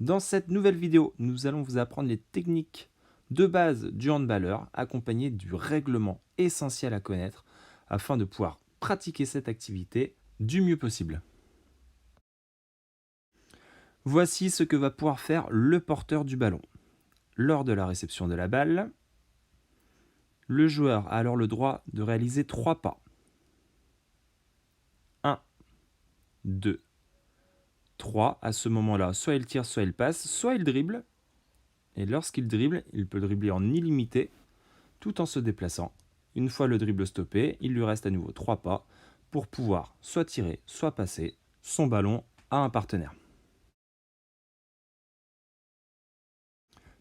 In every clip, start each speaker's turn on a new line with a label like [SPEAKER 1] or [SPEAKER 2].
[SPEAKER 1] Dans cette nouvelle vidéo, nous allons vous apprendre les techniques de base du handballeur, accompagnées du règlement essentiel à connaître afin de pouvoir pratiquer cette activité du mieux possible. Voici ce que va pouvoir faire le porteur du ballon. Lors de la réception de la balle, le joueur a alors le droit de réaliser 3 pas. 1, 2, 3. À ce moment-là, soit il tire, soit il passe, soit il dribble. Et lorsqu'il dribble, il peut dribbler en illimité tout en se déplaçant. Une fois le dribble stoppé, il lui reste à nouveau 3 pas pour pouvoir soit tirer, soit passer son ballon à un partenaire.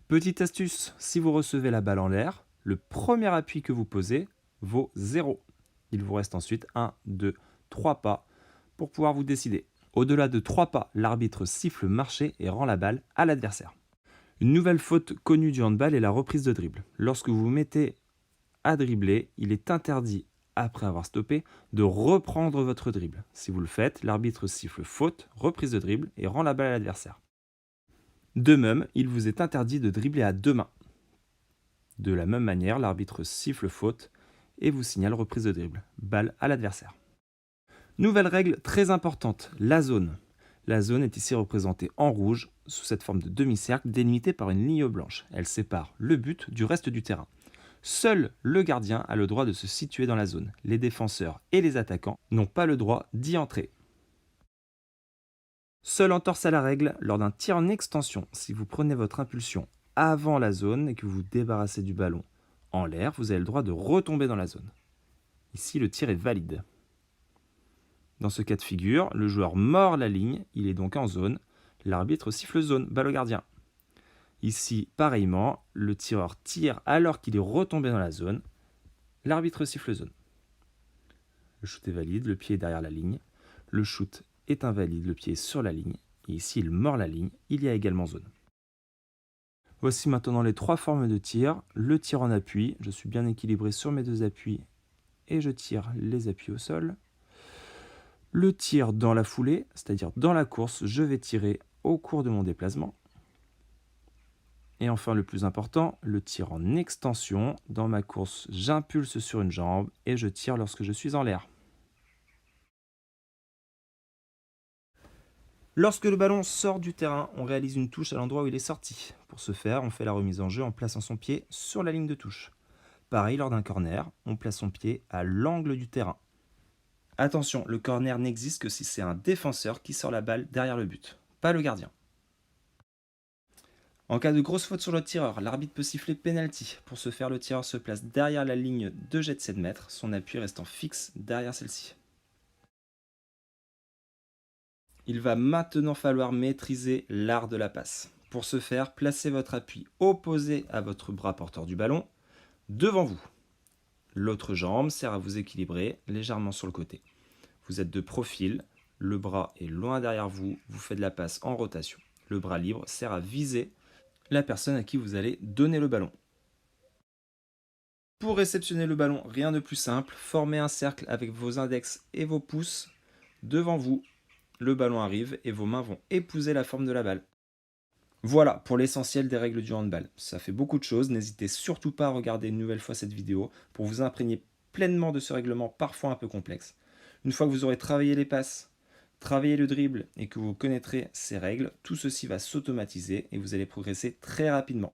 [SPEAKER 1] Petite astuce, si vous recevez la balle en l'air, le premier appui que vous posez vaut 0. Il vous reste ensuite 1, 2, 3 pas pour pouvoir vous décider. Au-delà de 3 pas, l'arbitre siffle marcher et rend la balle à l'adversaire. Une nouvelle faute connue du handball est la reprise de dribble. Lorsque vous vous mettez à dribbler, il est interdit, après avoir stoppé, de reprendre votre dribble. Si vous le faites, l'arbitre siffle faute, reprise de dribble et rend la balle à l'adversaire. De même, il vous est interdit de dribbler à 2 mains. De la même manière, l'arbitre siffle faute et vous signale reprise de dribble, balle à l'adversaire. Nouvelle règle très importante, la zone. La zone est ici représentée en rouge, sous cette forme de demi-cercle délimitée par une ligne blanche. Elle sépare le but du reste du terrain. Seul le gardien a le droit de se situer dans la zone. Les défenseurs et les attaquants n'ont pas le droit d'y entrer. Seule entorse à la règle lors d'un tir en extension. Si vous prenez votre impulsion avant la zone et que vous vous débarrassez du ballon en l'air, vous avez le droit de retomber dans la zone. Ici, le tir est valide. Dans ce cas de figure, le joueur mord la ligne, il est donc en zone. L'arbitre siffle zone, balle au gardien. Ici, pareillement, le tireur tire alors qu'il est retombé dans la zone. L'arbitre siffle zone. Le shoot est valide, le pied est derrière la ligne. Le shoot est invalide, le pied est sur la ligne. Et ici, il mord la ligne, il y a également zone. Voici maintenant les 3 formes de tir. Le tir en appui, je suis bien équilibré sur mes 2 appuis et je tire les appuis au sol. Le tir dans la foulée, c'est-à-dire dans la course, je vais tirer au cours de mon déplacement. Et enfin, le plus important, le tir en extension. Dans ma course, j'impulse sur une jambe et je tire lorsque je suis en l'air. Lorsque le ballon sort du terrain, on réalise une touche à l'endroit où il est sorti. Pour ce faire, on fait la remise en jeu en plaçant son pied sur la ligne de touche. Pareil, lors d'un corner, on place son pied à l'angle du terrain. Attention, le corner n'existe que si c'est un défenseur qui sort la balle derrière le but, pas le gardien. En cas de grosse faute sur le tireur, l'arbitre peut siffler penalty. Pour ce faire, le tireur se place derrière la ligne de jet de 7 mètres, son appui restant fixe derrière celle-ci. Il va maintenant falloir maîtriser l'art de la passe. Pour ce faire, placez votre appui opposé à votre bras porteur du ballon, devant vous. L'autre jambe sert à vous équilibrer légèrement sur le côté. Vous êtes de profil, le bras est loin derrière vous, vous faites la passe en rotation. Le bras libre sert à viser la personne à qui vous allez donner le ballon. Pour réceptionner le ballon, rien de plus simple, formez un cercle avec vos index et vos pouces devant vous. Le ballon arrive et vos mains vont épouser la forme de la balle. Voilà pour l'essentiel des règles du handball. Ça fait beaucoup de choses, n'hésitez surtout pas à regarder une nouvelle fois cette vidéo pour vous imprégner pleinement de ce règlement parfois un peu complexe. Une fois que vous aurez travaillé les passes, travaillé le dribble et que vous connaîtrez ces règles, tout ceci va s'automatiser et vous allez progresser très rapidement.